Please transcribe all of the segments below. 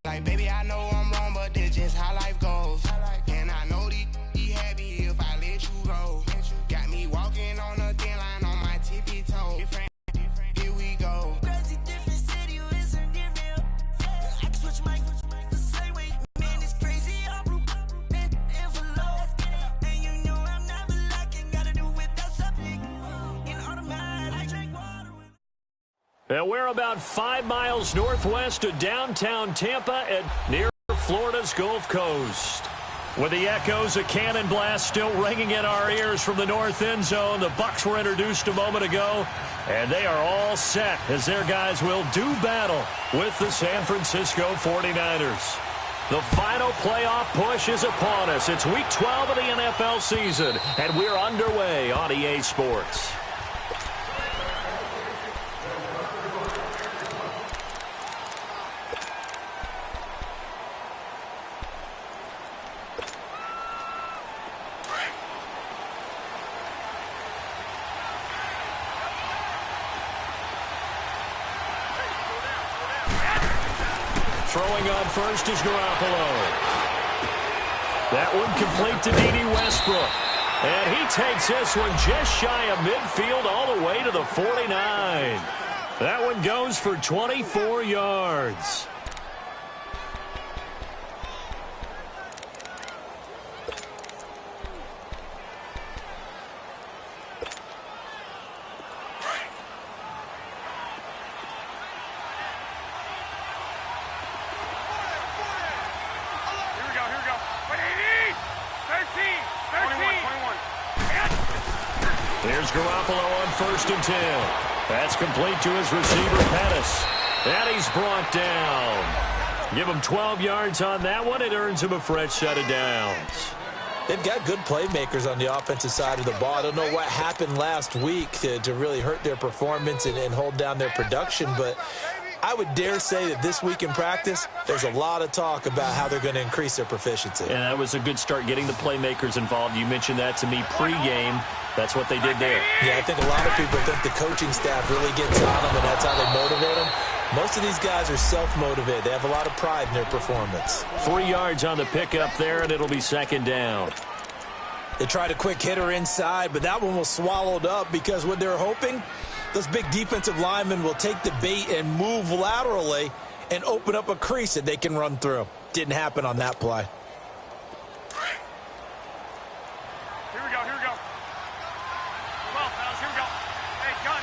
Like, baby, I know I'm wrong, but that's just how life goes. And I know these happy if I let you go. Got me walking on a thin line on my tippy toe. Here we go. Crazy different city, it's a different. I can switch my the same way. Man, it's crazy. I'm and envelope. And you know I'm never lacking. Gotta do without something. In automatic, I drink water. And we're about 5 miles northwest of downtown Tampa and near Florida's Gulf Coast. With the echoes of cannon blast still ringing in our ears from the north end zone, the Bucs were introduced a moment ago, and they are all set as their guys will do battle with the San Francisco 49ers. The final playoff push is upon us. It's Week 12 of the NFL season, and we're underway on EA Sports. Throwing on first is Garoppolo. That one complete to Dede Westbrook. And he takes this one just shy of midfield all the way to the 49. That one goes for 24 yards. Here's Garoppolo on 1st and 10. That's complete to his receiver, Pettis. And he's brought down. Give him 12 yards on that one. It earns him a fresh set of downs. They've got good playmakers on the offensive side of the ball. I don't know what happened last week to really hurt their performance and hold down their production, but I would dare say that this week in practice, there's a lot of talk about how they're going to increase their proficiency. And that was a good start getting the playmakers involved. You mentioned that to me pregame. That's what they did there. Yeah, I think a lot of people think the coaching staff really gets on them, and that's how they motivate them. Most of these guys are self-motivated. They have a lot of pride in their performance. 3 yards on the pickup there, and it'll be 2nd down. They tried a quick hitter inside, but that one was swallowed up because what they're hoping, those big defensive linemen will take the bait and move laterally and open up a crease that they can run through. Didn't happen on that play. Here we go, here we go. 12 fouls, here we go. Hey, gun.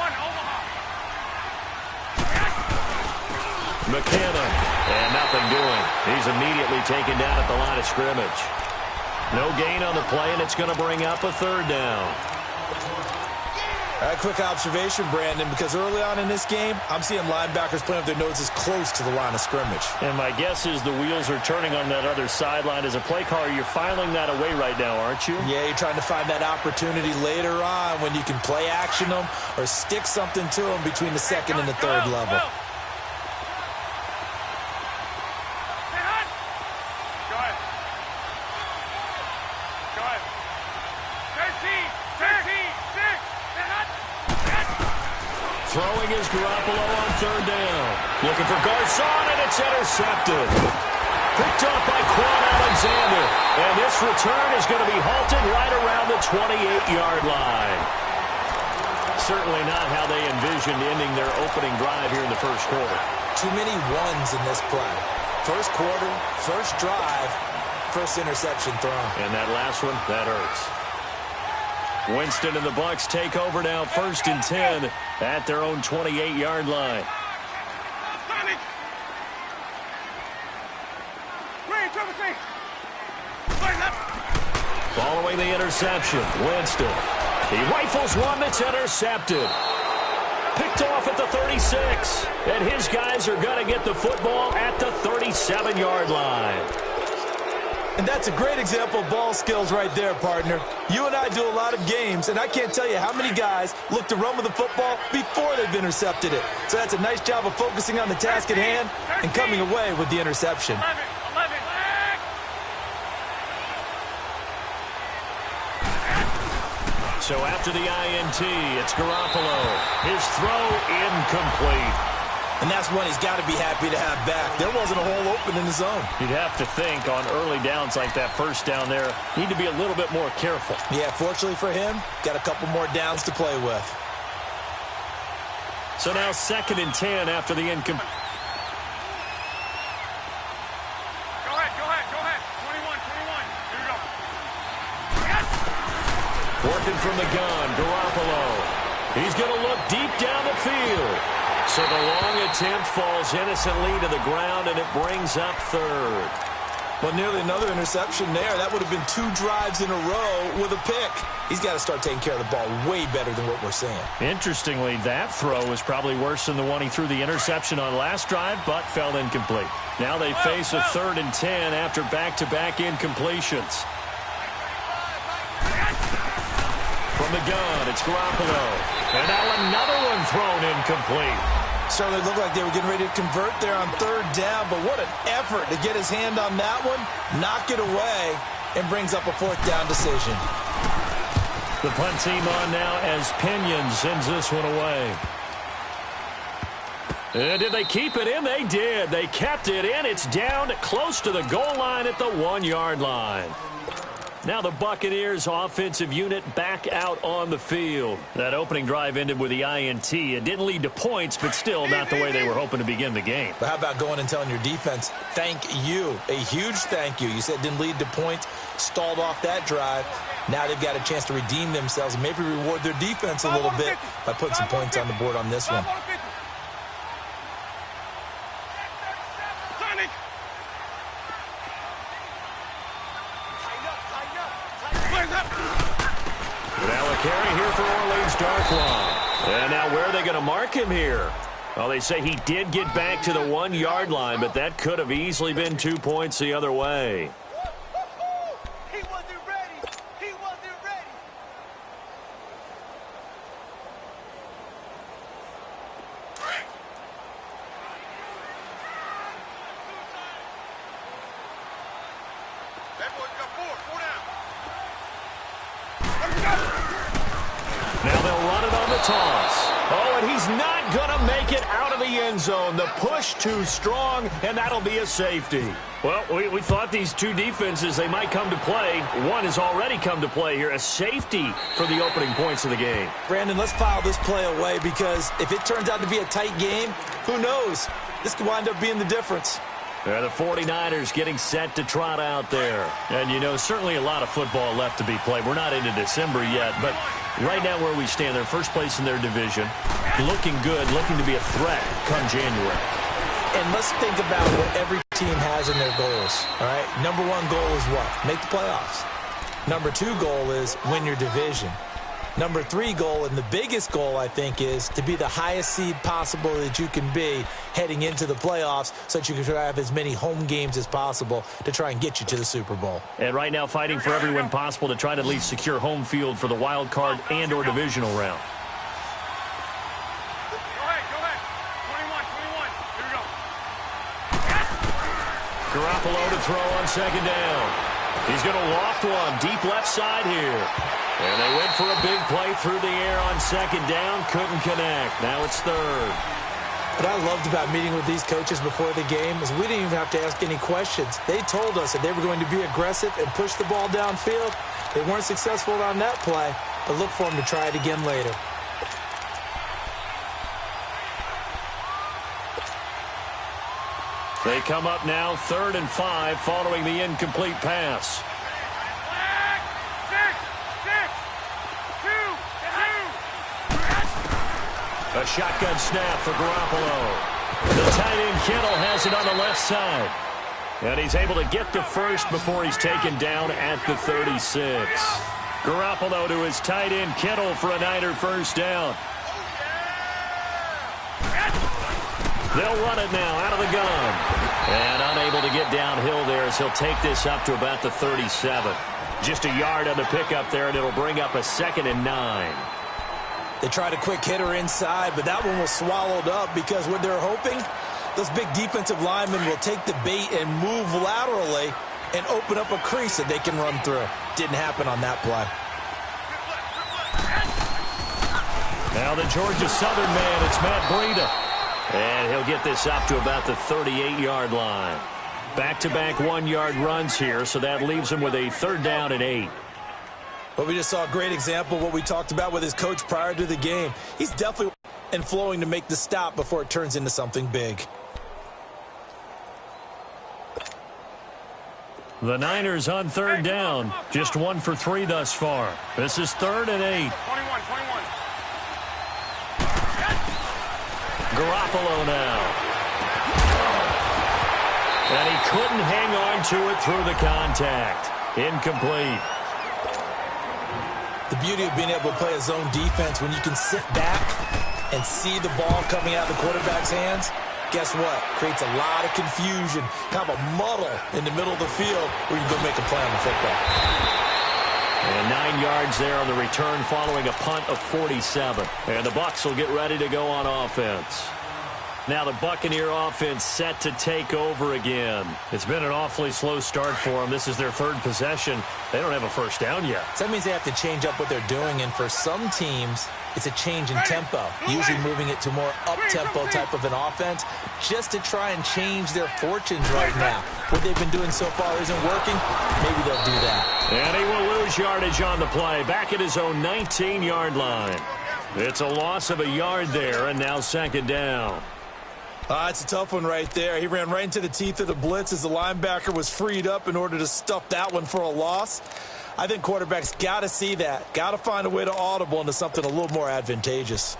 One, Omaha. McKenna, and nothing doing. He's immediately taken down at the line of scrimmage. No gain on the play, and it's going to bring up a 3rd down. A quick observation, Brandon, because early on in this game, I'm seeing linebackers putting up their noses close to the line of scrimmage. And my guess is the wheels are turning on that other sideline. As a play caller, you're filing that away right now, aren't you? Yeah, you're trying to find that opportunity later on when you can play action them or stick something to them between the 2nd and the 3rd level. Throwing is Garoppolo on 3rd down. Looking for Garcon, and it's intercepted. Picked up by Quan Alexander. And this return is going to be halted right around the 28-yard line. Certainly not how they envisioned ending their opening drive here in the 1st quarter. Too many ones in this play. 1st quarter, 1st drive, 1st interception thrown. And that last one, that hurts. Winston and the Bucs take over now, 1st and 10 at their own 28-yard line. Following the interception, Winston. He rifles one that's intercepted. Picked off at the 36. And his guys are going to get the football at the 37-yard line. And that's a great example of ball skills right there, partner. You and I do a lot of games, and I can't tell you how many guys look to run with the football before they've intercepted it. So that's a nice job of focusing on the task at hand and coming away with the interception. 11. So after the INT, it's Garoppolo. His throw incomplete. And that's one he's got to be happy to have back. There wasn't a hole open in the zone. You'd have to think on early downs like that first down there, need to be a little bit more careful. Yeah, fortunately for him, got a couple more downs to play with. So now 2nd and 10 after the incomplete. Go ahead. 21. Here we go. Yes! Working from the gun, Garoppolo. He's going to look deep down the field. So the long attempt falls innocently to the ground, and it brings up 3rd. Well, nearly another interception there. That would have been 2 drives in a row with a pick. He's got to start taking care of the ball way better than what we're seeing. Interestingly, that throw was probably worse than the one he threw the interception on last drive, but fell incomplete. Now they face a 3rd and 10 after back-to-back incompletions. From the gun, it's Garoppolo. And now another one thrown incomplete. Certainly looked like they were getting ready to convert there on 3rd down, but what an effort to get his hand on that one, knock it away, and brings up a 4th down decision. The punt team on now as Pinion sends this one away. And did they keep it in? They did. They kept it in. It's down close to the goal line at the 1-yard line. Now the Buccaneers offensive unit back out on the field. That opening drive ended with the INT. It didn't lead to points, but still not the way they were hoping to begin the game. But how about going and telling your defense, thank you, a huge thank you. You said it didn't lead to points, stalled off that drive. Now they've got a chance to redeem themselves and maybe reward their defense a little bit by putting some points on the board on this one. Carry here for Orleans Darkwa. And now where are they going to mark him here? Well, they say he did get back to the 1-yard line, but that could have easily been 2 points the other way. He wasn't ready. He wasn't ready. That boy's got 4 down. Now they'll run it on the toss. Oh, and he's not going to make it out of the end zone. The push too strong, and that'll be a safety. Well, we thought these two defenses, they might come to play. One has already come to play here, a safety for the opening points of the game. Brandon, let's file this play away because if it turns out to be a tight game, who knows? This could wind up being the difference. The 49ers getting set to trot out there. And, you know, certainly a lot of football left to be played. We're not into December yet, but right now where we stand, they're first place in their division. Looking good, looking to be a threat come January. And let's think about what every team has in their goals, all right? Number 1 goal is what? Make the playoffs. Number 2 goal is win your division. Number 3 goal, and the biggest goal, I think, is to be the highest seed possible that you can be heading into the playoffs so that you can have as many home games as possible to try and get you to the Super Bowl. And right now fighting for every win possible to try to at least secure home field for the wild card and or divisional round. Go ahead. 21. Here we go. Garoppolo to throw on second down. He's going to loft one deep left side here. And they went for a big play through the air on second down. Couldn't connect. Now it's third. What I loved about meeting with these coaches before the game is we didn't even have to ask any questions. They told us that they were going to be aggressive and push the ball downfield. They weren't successful on that play, but look for them to try it again later. They come up now 3rd and 5 following the incomplete pass. A shotgun snap for Garoppolo. The tight end Kittle has it on the left side. And he's able to get to first before he's taken down at the 36. Garoppolo to his tight end Kittle for a Niner first down. They'll run it now out of the gun. And unable to get downhill there as he'll take this up to about the 37. Just a yard on the pickup there, and it'll bring up a 2nd and 9. They tried a quick hitter inside, but that one was swallowed up because what they're hoping, those big defensive linemen will take the bait and move laterally and open up a crease that they can run through. Didn't happen on that play. Now the Georgia Southern man, it's Matt Breida. And he'll get this up to about the 38-yard line. Back-to-back 1-yard runs here, so that leaves him with a 3rd down and 8. Well, we just saw a great example of what we talked about with his coach prior to the game. He's definitely and flowing to make the stop before it turns into something big. The Niners on 3rd down. Just 1 for 3 thus far. This is 3rd and 8. 21. Garoppolo now. And he couldn't hang on to it through the contact. Incomplete. The beauty of being able to play a zone defense when you can sit back and see the ball coming out of the quarterback's hands, guess what? Creates a lot of confusion, kind of a muddle in the middle of the field where you can go make a play on the football. And 9 yards there on the return following a punt of 47. And the Bucs will get ready to go on offense. Now the Buccaneer offense set to take over again. It's been an awfully slow start for them. This is their 3rd possession. They don't have a first down yet. So that means they have to change up what they're doing, and for some teams, it's a change in tempo, usually moving it to more up-tempo type of an offense just to try and change their fortunes right now. What they've been doing so far isn't working. Maybe they'll do that. And he will lose yardage on the play, back at his own 19-yard line. It's a loss of a yard there, and now 2nd down. It's a tough one right there. He ran right into the teeth of the blitz as the linebacker was freed up in order to stuff that one for a loss. I think quarterbacks got to see that. Got to find a way to audible into something a little more advantageous.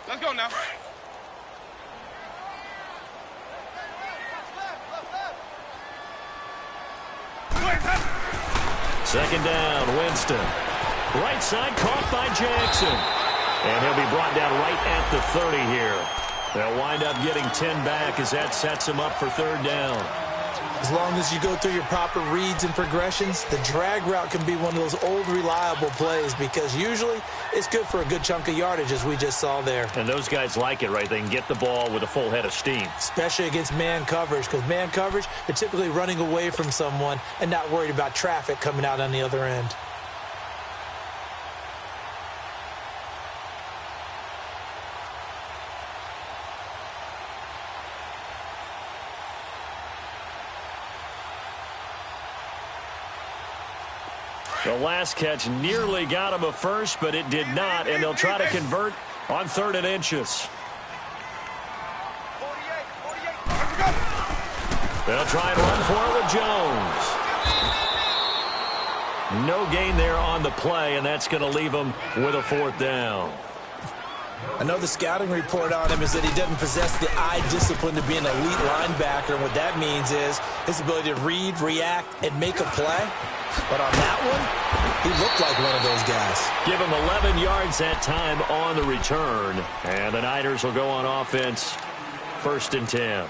Let's go now. 2nd down, Winston. Right side caught by Jackson. And he'll be brought down right at the 30 here. They'll wind up getting 10 back as that sets him up for 3rd down. As long as you go through your proper reads and progressions, the drag route can be one of those old reliable plays because usually it's good for a good chunk of yardage as we just saw there. And those guys like it, right? They can get the ball with a full head of steam. Especially against man coverage, because man coverage, they're typically running away from someone and not worried about traffic coming out on the other end. The last catch nearly got him a first, but it did not, and they'll try to convert on 3rd and inches. 48. They'll try and run for it with Jones. No gain there on the play, and that's going to leave him with a 4th down. I know the scouting report on him is that he doesn't possess the eye discipline to be an elite linebacker, and what that means is his ability to read, react, and make a play. But on that one, he looked like one of those guys. Give him 11 yards that time on the return. And the Niners will go on offense, 1st and 10.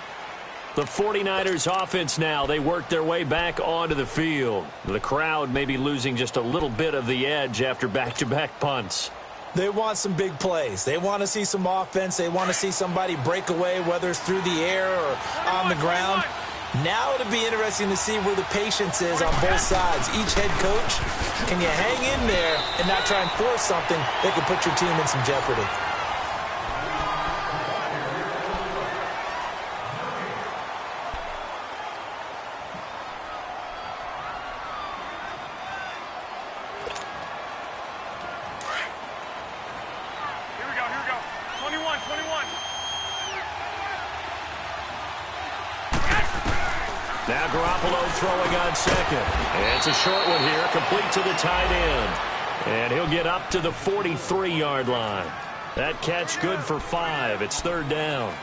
The 49ers offense now, they work their way back onto the field. The crowd may be losing just a little bit of the edge after back-to-back punts. They want some big plays. They want to see some offense. They want to see somebody break away, whether it's through the air or on the ground. Now it'll be interesting to see where the patience is on both sides. Each head coach, can you hang in there and not try and force something that could put your team in some jeopardy? Here we go. 21. Now Garoppolo throwing on 2nd. And it's a short one here, complete to the tight end. And he'll get up to the 43-yard line. That catch good for 5. It's 3rd down.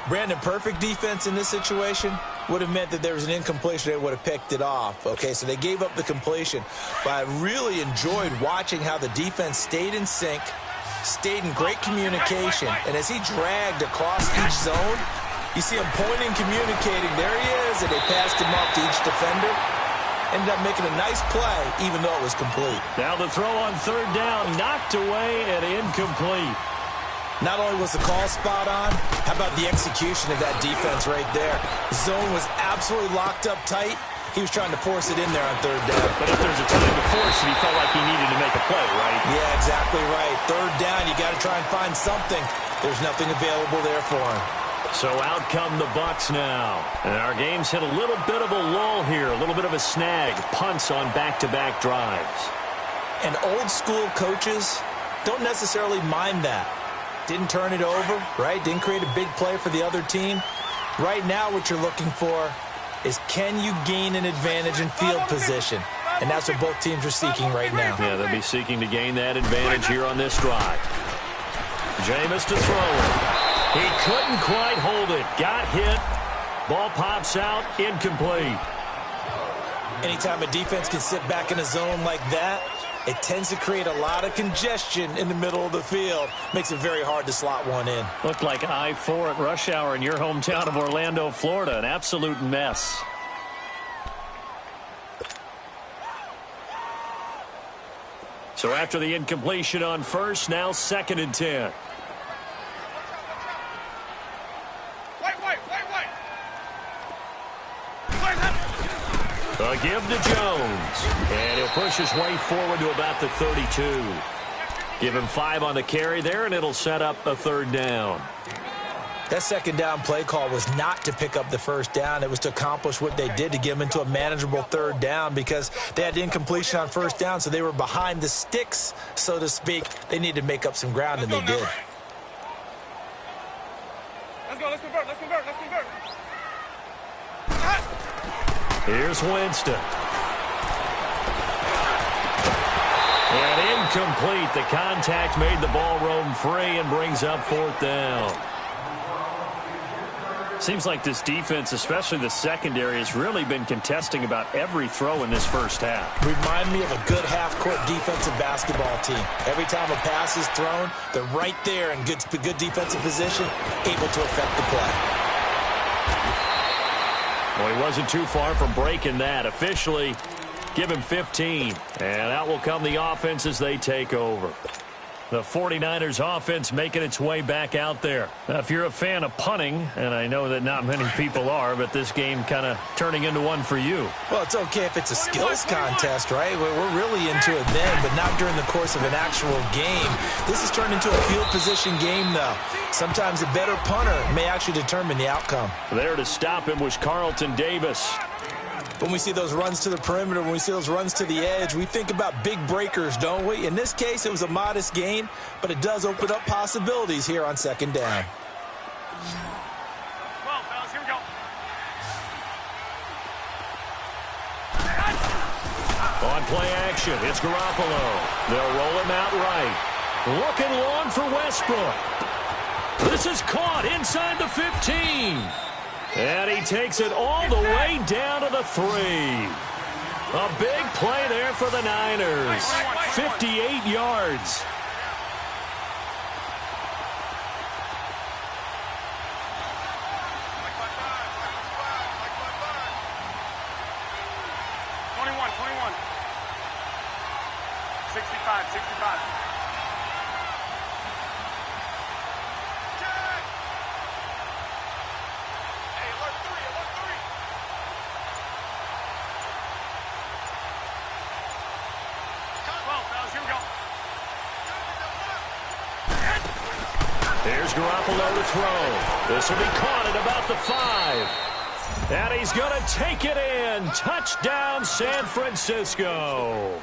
Brandon, perfect defense in this situation would have meant that there was an incompletion. They would have picked it off. Okay, so they gave up the completion. But I really enjoyed watching how the defense stayed in sync, stayed in great communication. And as he dragged across each zone, you see him pointing, communicating. There he is, and they passed him off to each defender. Ended up making a nice play, even though it was complete. Now the throw on 3rd down, knocked away and incomplete. Not only was the call spot on, how about the execution of that defense right there? Zone was absolutely locked up tight. He was trying to force it in there on third down. But if there's a time to force it, he felt like he needed to make a play, right? Yeah, exactly right. Third down, you got to try and find something. There's nothing available there for him. So out come the Bucs now. And our game's hit a little bit of a lull here, a little bit of a snag. Punts on back-to-back drives. And old-school coaches don't necessarily mind that. Didn't turn it over, right? Didn't create a big play for the other team. Right now what you're looking for is, can you gain an advantage in field position? And that's what both teams are seeking right now. Yeah, they'll be seeking to gain that advantage here on this drive. Jameis to throw it. He couldn't quite hold it. Got hit. Ball pops out. Incomplete. Anytime a defense can sit back in a zone like that, it tends to create a lot of congestion in the middle of the field. Makes it very hard to slot one in. Looked like I-4 at rush hour in your hometown of Orlando, Florida. An absolute mess. So after the incompletion on first, now 2nd and 10. A give to Jones. And he'll push his way forward to about the 32. Give him 5 on the carry there, and it'll set up a 3rd down. That 2nd down play call was not to pick up the 1st down. It was to accomplish what they did, to get them into a manageable 3rd down, because they had incompletion on 1st down, so they were behind the sticks, so to speak. They needed to make up some ground, and they did. Let's go, let's convert. Here's Winston. And incomplete. The contact made the ball roam free and brings up 4th down. Seems like this defense, especially the secondary, has really been contesting about every throw in this first half. Remind me of a good half-court defensive basketball team. Every time a pass is thrown, they're right there in good defensive position, able to affect the play. Well, he wasn't too far from breaking that. Officially, give him 15. And out will come the offense as they take over. The 49ers offense making its way back out there. Now, if you're a fan of punting, and I know that not many people are, but this game kind of turning into one for you. Well, it's okay if it's a skills contest, right? We're really into it then, but not during the course of an actual game. This has turned into a field position game, though. Sometimes a better punter may actually determine the outcome. There to stop him was Carlton Davis. When we see those runs to the perimeter, when we see those runs to the edge, we think about big breakers, don't we? In this case, it was a modest gain, but it does open up possibilities here on 2nd down. Well, fellas, here we go. On play action, it's Garoppolo. They'll roll him out right. Looking long for Westbrook. This is caught inside the 15. And he takes it all the way down to the 3. A big play there for the Niners. 58 yards. Here's Garoppolo to throw. This will be caught at about the 5. And he's going to take it in. Touchdown, San Francisco.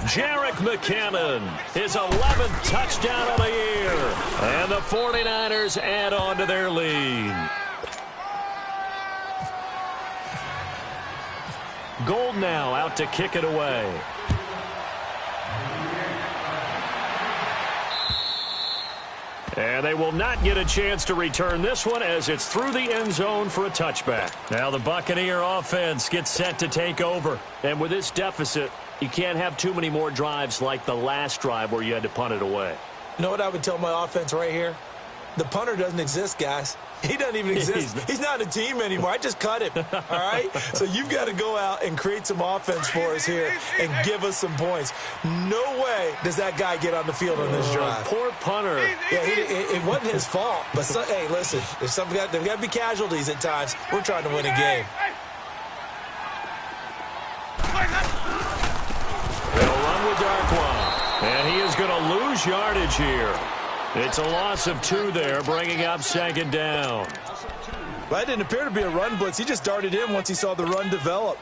Jerick McKinnon, his 11th touchdown of the year. And the 49ers add on to their lead. Gold now out to kick it away. And they will not get a chance to return this one as it's through the end zone for a touchback. Now the Buccaneer offense gets set to take over. And with this deficit, you can't have too many more drives like the last drive where you had to punt it away. You know what I would tell my offense right here? The punter doesn't exist, guys. He doesn't even exist. He's not a team anymore. I just cut him, all right? So you've got to go out and create some offense for us here and give us some points. No way does that guy get on the field on this drive. Poor punter. Yeah, it wasn't his fault. But, hey, listen, there's got to be casualties at times. We're trying to win a game. They'll run with Darkwa. And he is going to lose yardage here. It's a loss of 2 there, bringing up second down. Well, that didn't appear to be a run blitz. He just darted in once he saw the run develop.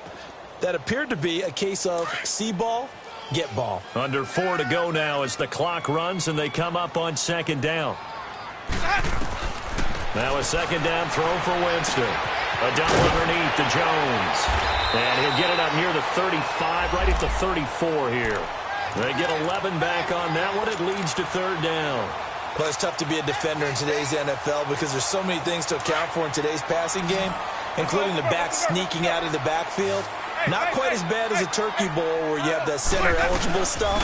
That appeared to be a case of see ball, get ball. Under 4 to go now as the clock runs and they come up on second down. Now a second down throw for Winston. A double underneath to Jones. And he'll get it up near the 35, right at the 34 here. They get 11 back on that one. It leads to third down. Well, it's tough to be a defender in today's NFL because there's so many things to account for in today's passing game, including the back sneaking out of the backfield. Not quite as bad as a turkey bowl where you have that center-eligible stuff,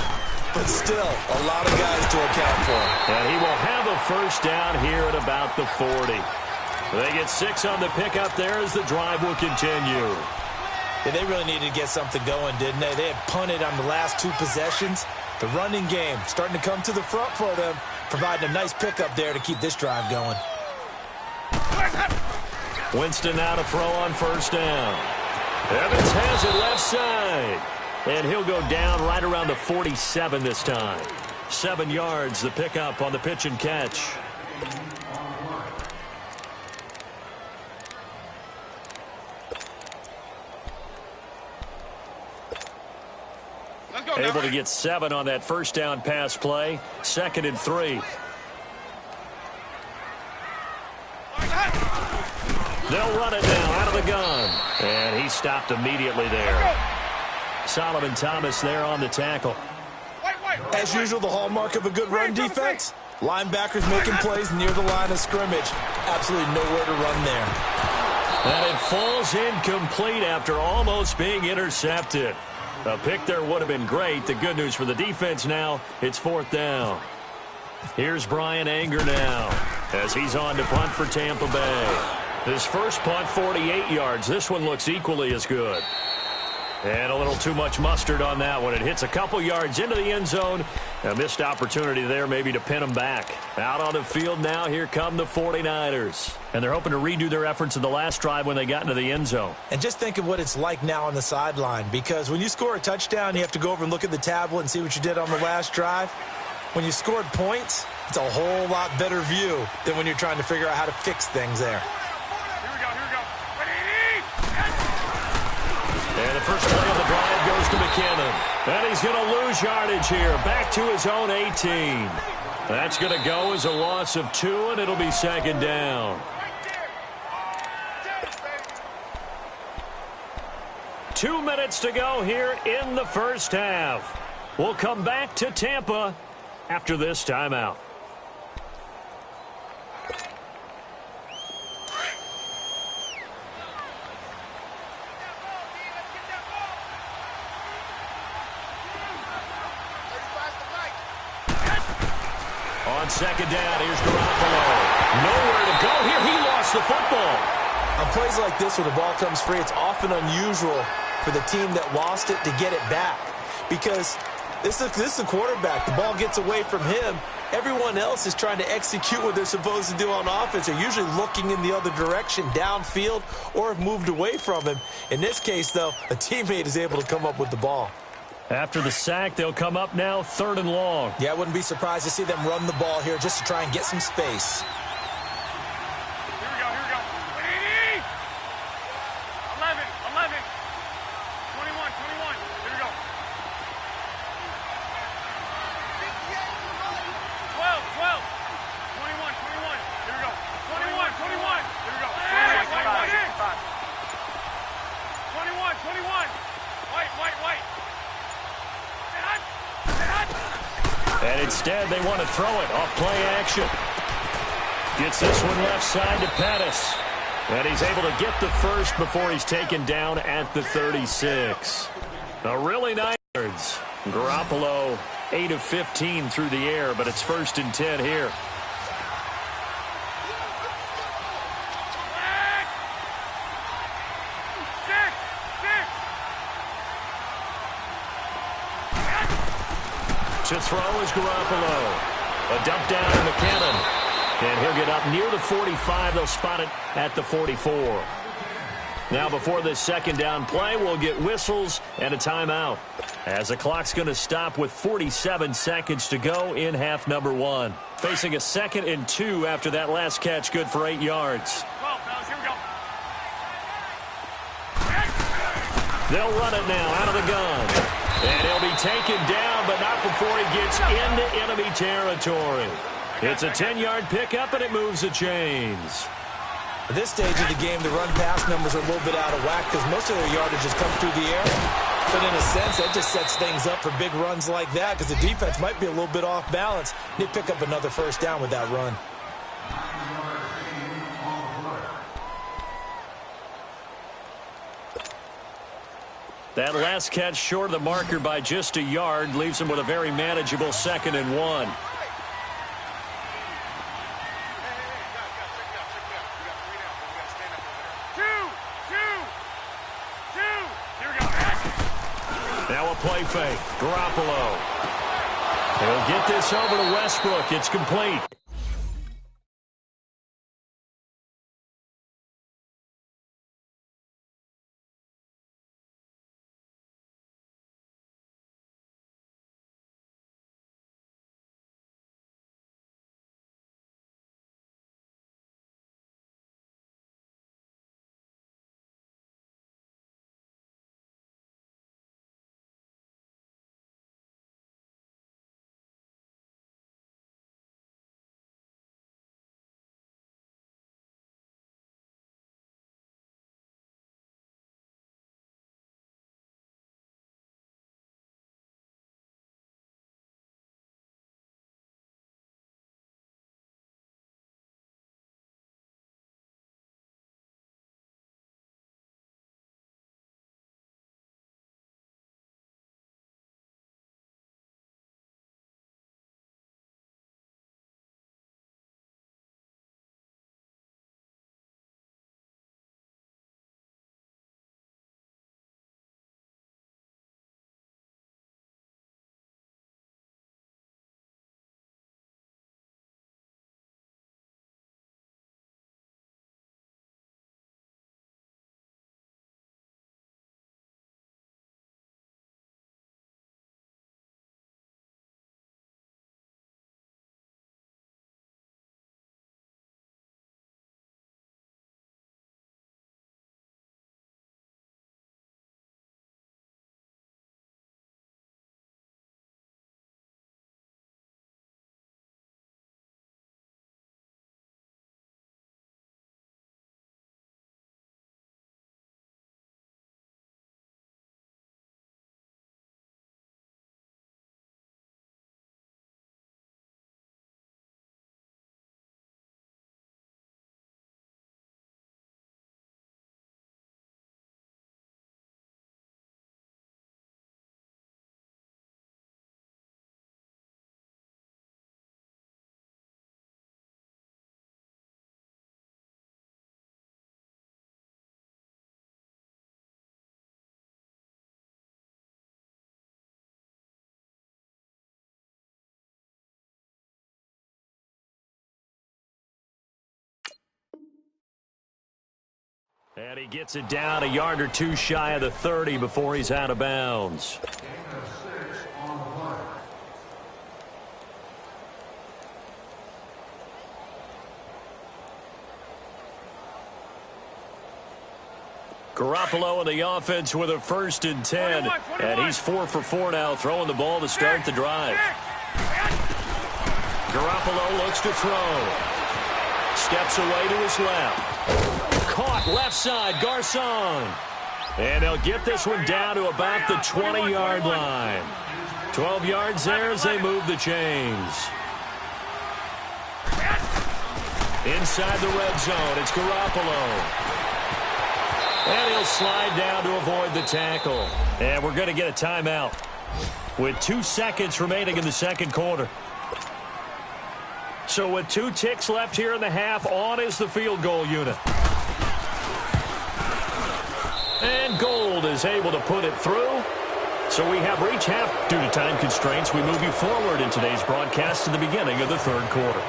but still a lot of guys to account for. And he will have a first down here at about the 40. They get 6 on the pickup there as the drive will continue. Yeah, they really needed to get something going, didn't they? They had punted on the last 2 possessions. The running game starting to come to the front for them, providing a nice pickup there to keep this drive going. Winston now to throw on first down. Evans has it left side. And he'll go down right around the 47 this time. 7 yards, the pickup on the pitch and catch. Able to get 7 on that first down pass play. 2nd and 3. They'll run it now out of the gun. And he stopped immediately there. Solomon Thomas there on the tackle. As usual, the hallmark of a good run defense. Linebackers making plays near the line of scrimmage. Absolutely nowhere to run there. And it falls incomplete after almost being intercepted. A pick there would have been great. The good news for the defense now, it's 4th down. Here's Brian Anger now as he's on to punt for Tampa Bay. His first punt, 48 yards. This one looks equally as good. And a little too much mustard on that one. It hits a couple yards into the end zone. A missed opportunity there maybe to pin them back. Out on the field now, here come the 49ers. And they're hoping to redo their efforts in the last drive when they got into the end zone. And just think of what it's like now on the sideline, because when you score a touchdown, you have to go over and look at the tablet and see what you did on the last drive. When you scored points, it's a whole lot better view than when you're trying to figure out how to fix things there. And the first play of the drive goes to McKinnon. And he's going to lose yardage here. Back to his own 18. That's going to go as a loss of 2, and it'll be second down. 2 minutes to go here in the first half. We'll come back to Tampa after this timeout. On second down, here's Garoppolo. Nowhere to go here. He lost the football. On plays like this where the ball comes free, it's often unusual for the team that lost it to get it back. Because this is the quarterback. The ball gets away from him. Everyone else is trying to execute what they're supposed to do on offense. They're usually looking in the other direction, downfield, or have moved away from him. In this case, though, a teammate is able to come up with the ball. After the sack, they'll come up now 3rd and long. Yeah, I wouldn't be surprised to see them run the ball here just to try and get some space. Here we go, here we go. 11, 11. 21, 21. Here we go. 12, 12. 21, 21. Here we go. 21, 21. Here we go. 21, 21. White. And instead, they want to throw it off play action. Gets this one left side to Pettis. And he's able to get the first before he's taken down at the 36. A really nice yards. Garoppolo, 8 of 15 through the air, but it's 1st and 10 here. To throw is Garoppolo. A dump down to McKinnon. And he'll get up near the 45. They'll spot it at the 44. Now before this second down play, we'll get whistles and a timeout, as the clock's going to stop with 47 seconds to go in half number one. Facing a 2nd and 2 after that last catch, good for 8 yards. Well, fellas, here we go. They'll run it now out of the gun. And he'll be taken down, but not before he gets into enemy territory. It's a 10-yard pickup, and it moves the chains. At this stage of the game, the run-pass numbers are a little bit out of whack because most of their yardage has come through the air. But in a sense, that just sets things up for big runs like that because the defense might be a little bit off balance. They pick up another first down with that run. That last catch short of the marker by just a yard leaves him with a very manageable 2nd and 1. Now a play fake. Garoppolo. He'll get this over to Westbrook. It's complete. And he gets it down a yard or two shy of the 30 before he's out of bounds. Garoppolo in the offense with a 1st and 10. And he's 4 for 4 now, throwing the ball to start the drive. Garoppolo looks to throw. Steps away to his left. Caught left side, Garcon. And they'll get this one down to about the 20-yard line. 12 yards there as they move the chains. Inside the red zone, it's Garoppolo. And he'll slide down to avoid the tackle. And we're going to get a timeout with 2 seconds remaining in the second quarter. So with 2 ticks left here in the half, on is the field goal unit. And Gold is able to put it through. So we have reached half. Due to time constraints, we move you forward in today's broadcast to the beginning of the third quarter.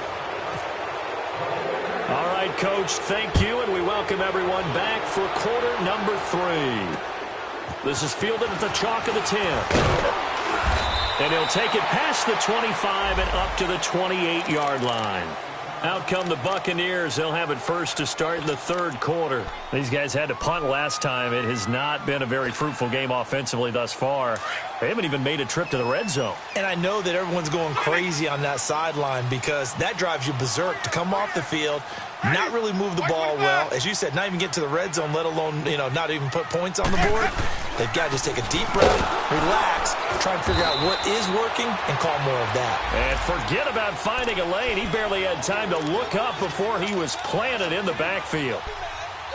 All right, Coach, thank you, and we welcome everyone back for quarter number 3. This is fielded at the chalk of the 10. And he'll take it past the 25 and up to the 28-yard line. Out come the Buccaneers. They'll have it first to start in the third quarter. These guys had to punt last time. It has not been a very fruitful game offensively thus far. They haven't even made a trip to the red zone. And I know that everyone's going crazy on that sideline because that drives you berserk to come off the field, not really move the ball well. As you said, not even get to the red zone, let alone, not even put points on the board. They've got to just take a deep breath, relax, try and figure out what is working, and call more of that. And forget about finding a lane. He barely had time to look up before he was planted in the backfield.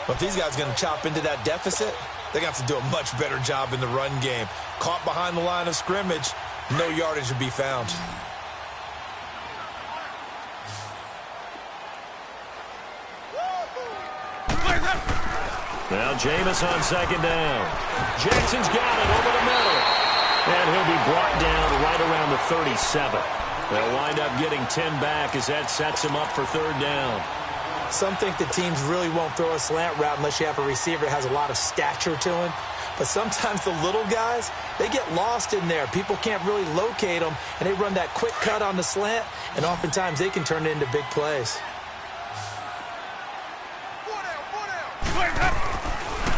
But if these guys are going to chop into that deficit, they got to do a much better job in the run game. Caught behind the line of scrimmage, no yardage to be found. Now Jameis on second down. Jackson's got it over the middle. And he'll be brought down right around the 37. They'll wind up getting 10 back as that sets him up for third down. Some think the teams really won't throw a slant route unless you have a receiver that has a lot of stature to him. But sometimes the little guys, they get lost in there. People can't really locate them, and they run that quick cut on the slant, and oftentimes they can turn it into big plays.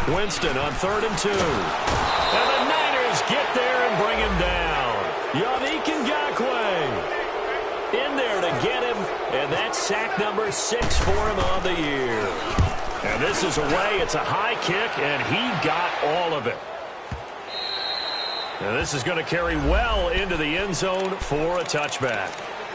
Winston on 3rd and 2. And the Niners get there and bring him down. Yannick Ngakoue in there to get him, and that's sack number 6 for him on the year. And this is away. It's a high kick, and he got all of it. And this is going to carry well into the end zone for a touchback.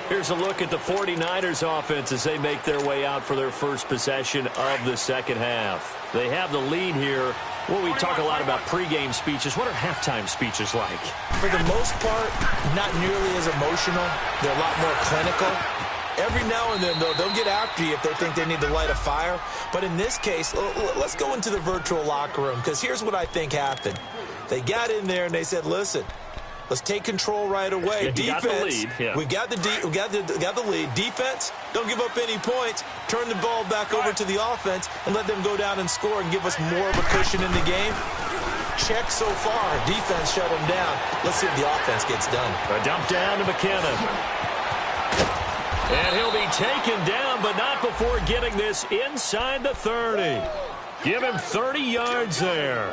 Here's a look at the 49ers offense as they make their way out for their first possession of the second half. They have the lead here. Well, we talk a lot about pregame speeches. What are halftime speeches like? For the most part, not nearly as emotional. They're a lot more clinical. Every now and then, though, they'll get after you if they think they need to light a fire. But in this case, let's go into the virtual locker room, because here's what I think happened. They got in there and they said, listen, let's take control right away. Yeah, defense, got the lead. Yeah. we got the lead. Defense, don't give up any points. Turn the ball back over to the offense and let them go down and score and give us more of a cushion in the game. Check so far. Defense shut them down. Let's see if the offense gets done. A dump down to McKinnon. And he'll be taken down, but not before getting this inside the 30. Give him 30 yards there.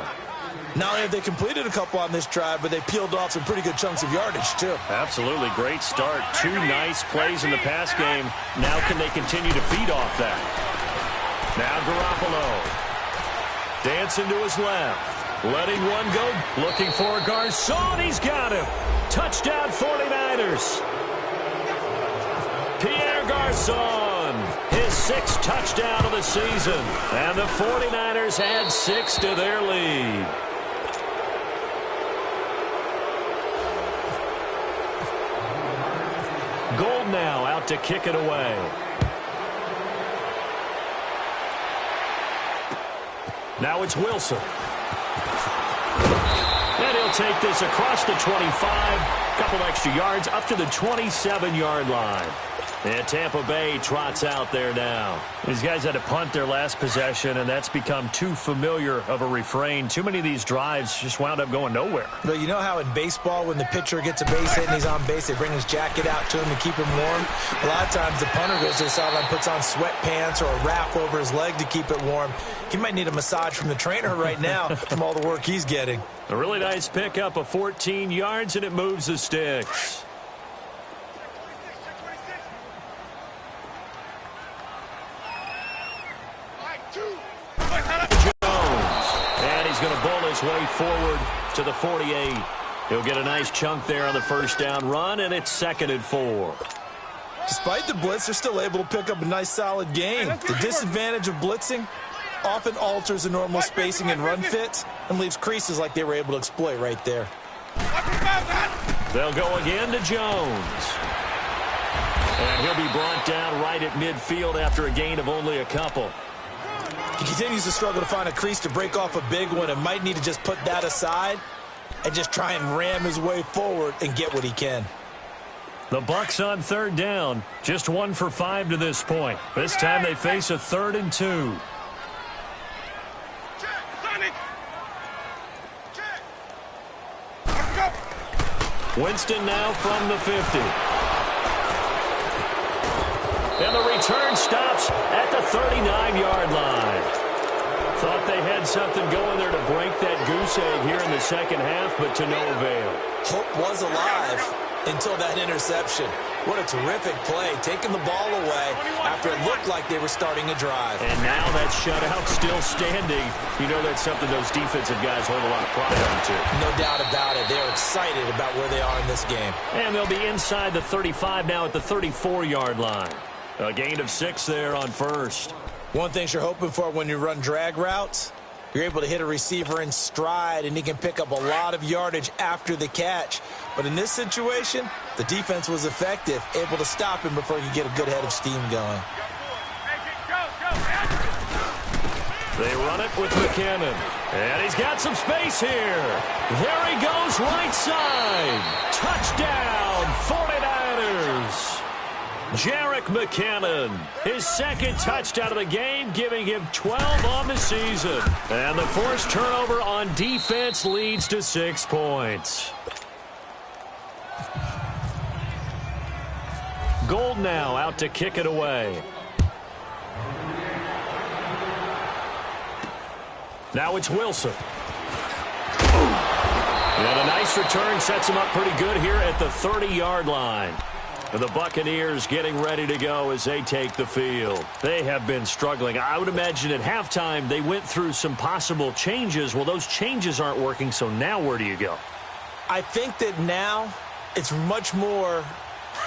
Not only have they completed a couple on this drive, but they peeled off some pretty good chunks of yardage, too. Absolutely. Great start. 2 nice plays in the pass game. Now can they continue to feed off that? Now Garoppolo. Dancing to his left. Letting one go. Looking for Garcon. He's got him. Touchdown 49ers. Pierre Garcon. His 6th touchdown of the season. And the 49ers add 6 to their lead. Gold now out to kick it away. Now it's Wilson. And he'll take this across the 25. Couple extra yards up to the 27-yard line. And Tampa Bay trots out there now. These guys had to punt their last possession, and that's become too familiar of a refrain. Too many of these drives just wound up going nowhere. But you know how in baseball, when the pitcher gets a base hit and he's on base, they bring his jacket out to him to keep him warm? A lot of times the punter goes to the sideline, puts on sweatpants or a wrap over his leg to keep it warm. He might need a massage from the trainer right now from all the work he's getting. A really nice pickup of 14 yards, and it moves the sticks. Going to bowl his way forward to the 48. He'll get a nice chunk there on the first down run, and it's 2nd and 4. Despite the blitz, they're still able to pick up a nice, solid gain. The disadvantage of blitzing often alters the normal spacing and run fits and leaves creases like they were able to exploit right there. They'll go again to Jones. And he'll be brought down right at midfield after a gain of only a couple. He continues to struggle to find a crease to break off a big one and might need to just put that aside and just try and ram his way forward and get what he can. The Bucs on third down. Just 1 for 5 to this point. This time they face a 3rd and 2. Winston now from the 50. And the return stops at the 39-yard line. Thought they had something going there to break that goose egg here in the second half, but to no avail. Hope was alive until that interception. What a terrific play, taking the ball away after it looked like they were starting a drive. And now that shutout still standing. You know that's something those defensive guys hold a lot of pride into. No doubt about it. They're excited about where they are in this game. And they'll be inside the 35 now at the 34-yard line. A gain of 6 there on first. One thing you're hoping for when you run drag routes, you're able to hit a receiver in stride, and he can pick up a lot of yardage after the catch. But in this situation, the defense was effective, able to stop him before he could get a good head of steam going. They run it with McKinnon. And he's got some space here. There he goes, right side. Touchdown, 49ers. Jerick McKinnon, his second touchdown of the game, giving him 12 on the season. And the forced turnover on defense leads to 6 points. Gold now out to kick it away. Now it's Wilson. And a nice return sets him up pretty good here at the 30-yard line. The Buccaneers getting ready to go as they take the field. They have been struggling. I would imagine at halftime they went through some possible changes. Well, those changes aren't working, so now where do you go? I think that now it's much more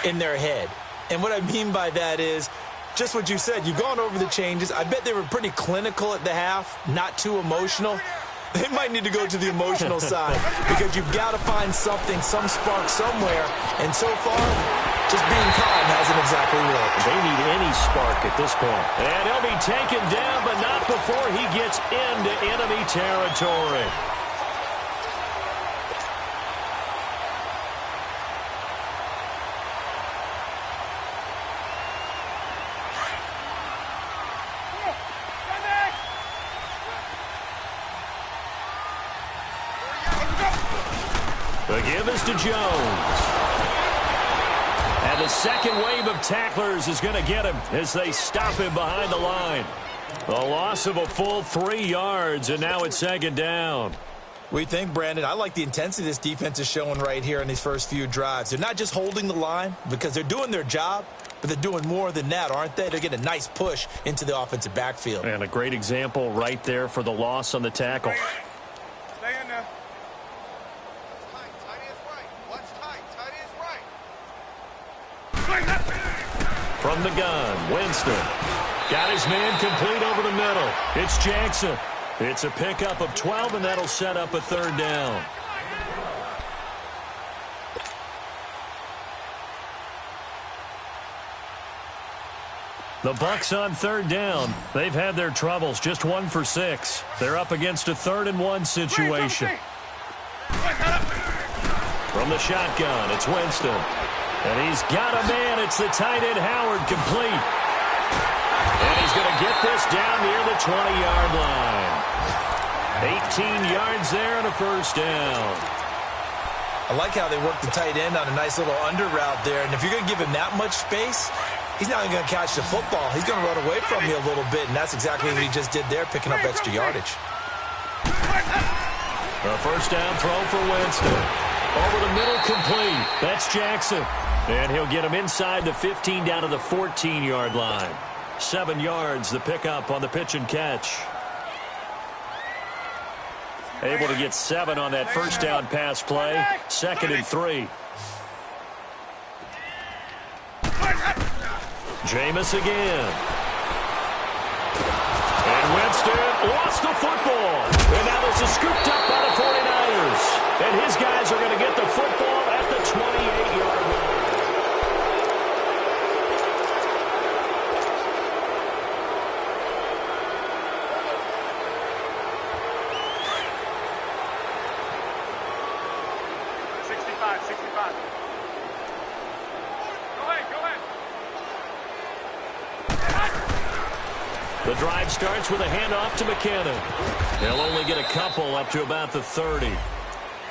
in their head. And what I mean by that is just what you said. You've gone over the changes. I bet they were pretty clinical at the half, not too emotional. They might need to go to the emotional side because you've got to find something, some spark somewhere. And so far, just being calm hasn't exactly worked. They need any spark at this point. And he'll be taken down, but not before he gets into enemy territory. The give is to Jones. And the second wave of tacklers is going to get him as they stop him behind the line. A loss of a full 3 yards, and now it's second down. We think, Brandon, I like the intensity this defense is showing right here in these first few drives. They're not just holding the line because they're doing their job, but they're doing more than that, aren't they? They're getting a nice push into the offensive backfield. And a great example right there for the loss on the tackle. Stay in there. From the gun, Winston. Got his man complete over the middle. It's Jackson. It's a pickup of 12, and that'll set up a third down. The Bucs on third down. They've had their troubles, just 1 for 6. They're up against a 3rd and 1 situation. From the shotgun, it's Winston. And he's got a man. It's the tight end, Howard, complete. And he's going to get this down near the 20-yard line. 18 yards there and a first down. I like how they work the tight end on a nice little under route there. And if you're going to give him that much space, he's not going to catch the football. He's going to run away from you a little bit, and that's exactly what he just did there, picking up extra yardage. A first down throw for Winston. Over the middle, complete. That's Jackson. And he'll get him inside the 15 down to the 14-yard line. 7 yards, the pickup on the pitch and catch. Able to get 7 on that first down pass play. 2nd and 3. Jameis again. And Winston lost the football. And now this is scooped up by the 49ers. And his guys are going to get the football at the 28-yard line. 45. Go ahead. The drive starts with a handoff to McKinnon. They'll only get a couple up to about the 30.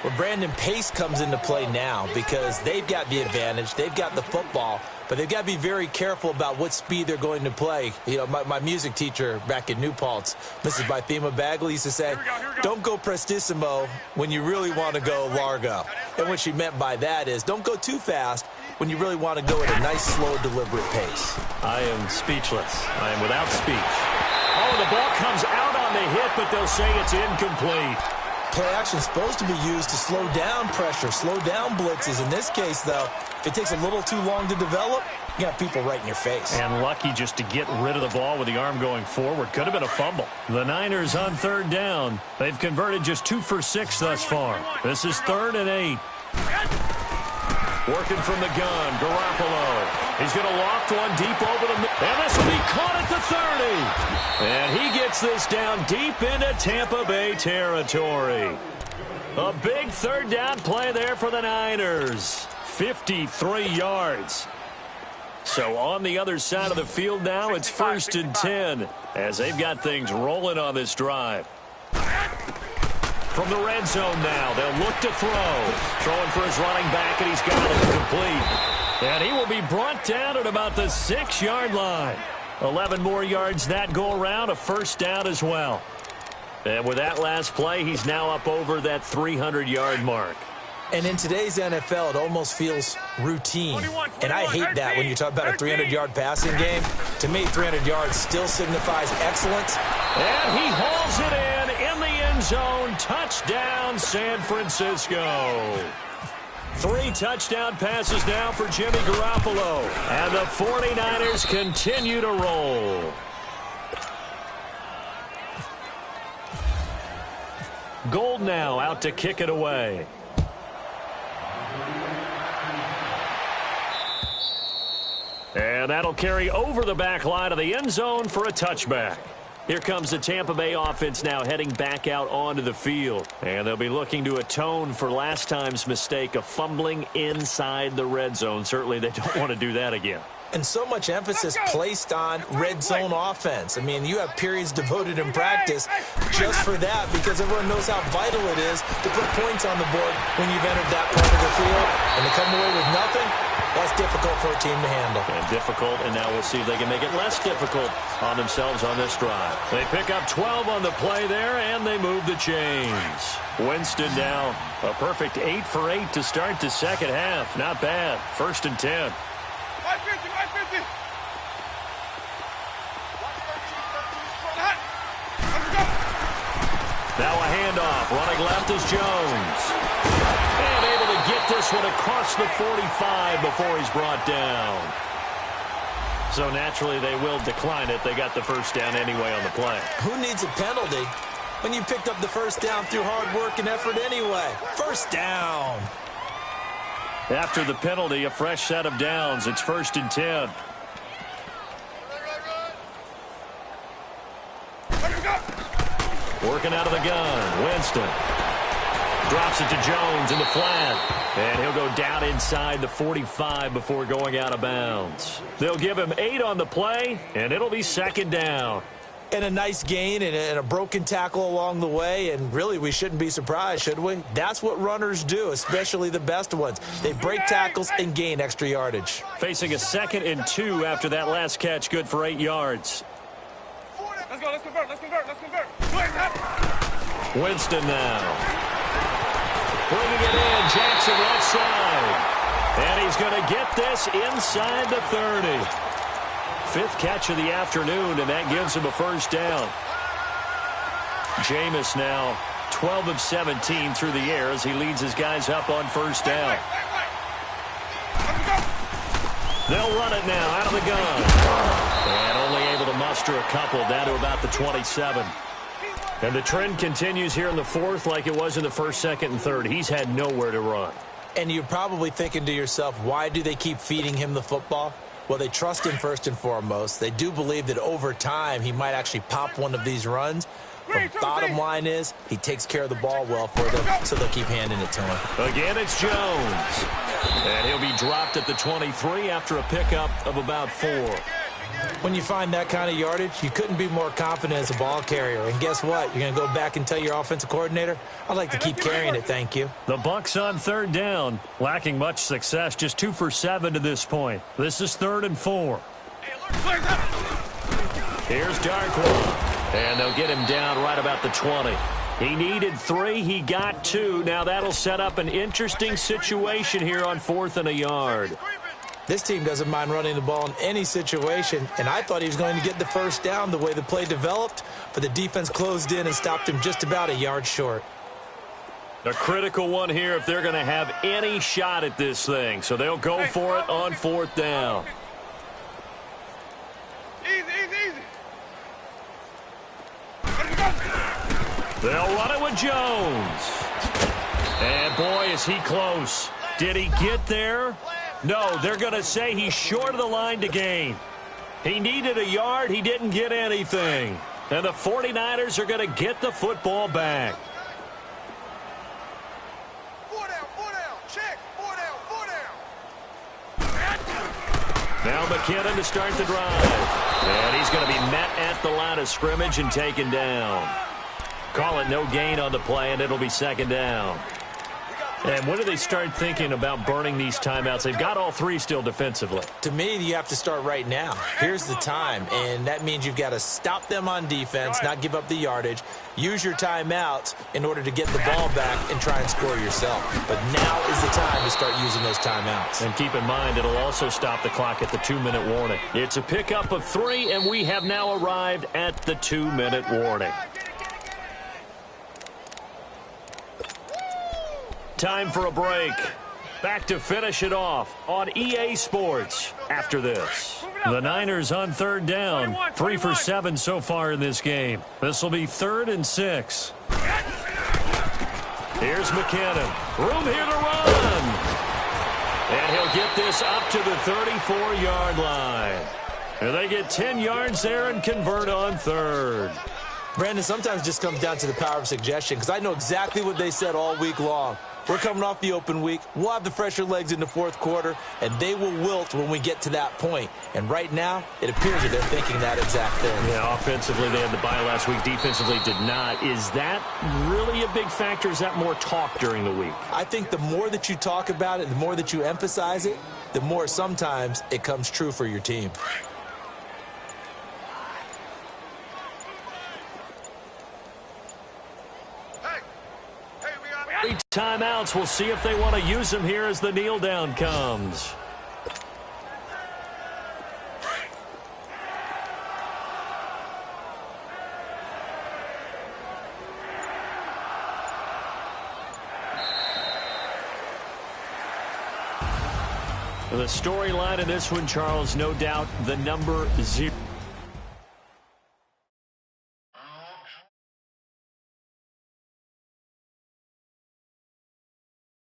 Well, Brandon, pace comes into play now because they've got the advantage. They've got the football, but they've got to be very careful about what speed they're going to play. You know, my music teacher back in New Paltz, Mrs. Bythema Bagley, used to say, don't go prestissimo when you really want to go largo. And what she meant by that is don't go too fast when you really want to go at a nice, slow, deliberate pace. I am speechless. I am without speech. Oh, the ball comes out on the hit, but they'll say it's incomplete. Play action is supposed to be used to slow down pressure, slow down blitzes. In this case, though, if it takes a little too long to develop, you got people right in your face. And lucky just to get rid of the ball with the arm going forward. Could have been a fumble. The Niners on third down. They've converted just 2 for 6 thus far. This is 3rd and 8. Working from the gun, Garoppolo. He's going to loft one deep over the middle. And this will be caught at the 30. And he gets this down deep into Tampa Bay territory. A big third down play there for the Niners. 53 yards. So on the other side of the field now, it's 1st and 10 as they've got things rolling on this drive. From the red zone now, they'll look to throw. Throwing for his running back, and he's got it complete. And he will be brought down at about the 6-yard line. 11 more yards that go around, a first down as well. And with that last play, he's now up over that 300-yard mark. And in today's NFL, it almost feels routine. And I hate that when you talk about a 300-yard passing game. To me, 300 yards still signifies excellence. And he hauls it in the end zone. Touchdown, San Francisco. 3 touchdown passes now for Jimmy Garoppolo. And the 49ers continue to roll. Gold now out to kick it away. And that'll carry over the back line of the end zone for a touchback. Here comes the Tampa Bay offense now heading back out onto the field. And they'll be looking to atone for last time's mistake of fumbling inside the red zone. Certainly they don't want to do that again. And so much emphasis placed on red zone offense. I mean, you have periods devoted in practice just for that because everyone knows how vital it is to put points on the board when you've entered that part of the field. And to come away with nothing, that's difficult for a team to handle. And difficult, and now we'll see if they can make it less difficult on themselves on this drive. They pick up 12 on the play there, and they move the chains. Winston now a perfect 8 for 8 to start the second half. Not bad. 1st and 10. 550. Now a handoff. Running left is Jones. And able to get this one across the 45 before he's brought down. So naturally they will decline it. They got the first down anyway on the play. Who needs a penalty when you picked up the first down through hard work and effort anyway? First down. After the penalty, a fresh set of downs. It's 1st and 10. Working out of the gun. Winston drops it to Jones in the flat. And he'll go down inside the 45 before going out of bounds. They'll give him 8 on the play, and it'll be 2nd down. And a nice gain and a broken tackle along the way. And really, we shouldn't be surprised, should we? That's what runners do, especially the best ones. They break tackles and gain extra yardage. Facing a 2nd and 2 after that last catch, good for 8 yards. Let's go. Let's convert. Winston now. Bringing it in. Jackson right side. And he's going to get this inside the 30. 5th catch of the afternoon, and that gives him a first down. Jameis now 12 of 17 through the air as he leads his guys up on first down. They'll run it now out of the gun. And only able to muster a couple down to about the 27. And the trend continues here in the 4th like it was in the 1st, 2nd, and 3rd. He's had nowhere to run. And you're probably thinking to yourself, why do they keep feeding him the football? Well, they trust him first and foremost. They do believe that over time he might actually pop one of these runs. But bottom line is he takes care of the ball well for them, so they'll keep handing it to him. Again, it's Jones. And he'll be dropped at the 23 after a pickup of about 4. When you find that kind of yardage, you couldn't be more confident as a ball carrier. And guess what? You're going to go back and tell your offensive coordinator, I'd like to keep carrying it, thank you. The Bucs on 3rd down. Lacking much success, just 2 for 7 to this point. This is 3rd and 4. Here's Darkwa. And they'll get him down right about the 20. He needed 3. He got 2. Now that'll set up an interesting situation here on 4th and a yard. This team doesn't mind running the ball in any situation, and I thought he was going to get the first down the way the play developed, but the defense closed in and stopped him just about a yard short. A critical one here if they're going to have any shot at this thing, so they'll go for it on 4th down. Easy. They'll run it with Jones. And boy, is he close. Did he get there? No, they're going to say he's short of the line to gain. He needed a yard. He didn't get anything. And the 49ers are going to get the football back. 4 down. Check. 4 down. Now McKinnon to start the drive. And he's going to be met at the line of scrimmage and taken down. Call it no gain on the play, and it'll be 2nd down. And when do they start thinking about burning these timeouts? They've got all 3 still defensively. To me, you have to start right now. Here's the time, and that means you've got to stop them on defense, not give up the yardage, use your timeouts in order to get the ball back and try and score yourself. But now is the time to start using those timeouts. And keep in mind, it'll also stop the clock at the 2-minute warning. It's a pickup of 3, and we have now arrived at the 2-minute warning. Time for a break. Back to finish it off on EA Sports after this. The Niners on 3rd down. 3 for 7 so far in this game. This will be 3rd and 6. Here's McKinnon. Room here to run. And he'll get this up to the 34-yard line. And they get 10 yards there and convert on 3rd. Brandon, sometimes it just comes down to the power of suggestion, because I know exactly what they said all week long. We're coming off the open week. We'll have the fresher legs in the 4th quarter, and they will wilt when we get to that point. And right now, it appears that they're thinking that exact thing. Yeah, offensively, they had the bye last week. Defensively, did not. Is that really a big factor? Is that more talk during the week? I think the more that you talk about it, the more that you emphasize it, the more sometimes it comes true for your team. Timeouts. We'll see if they want to use them here as the kneel down comes. The storyline in this one, Charles, no doubt the number 0.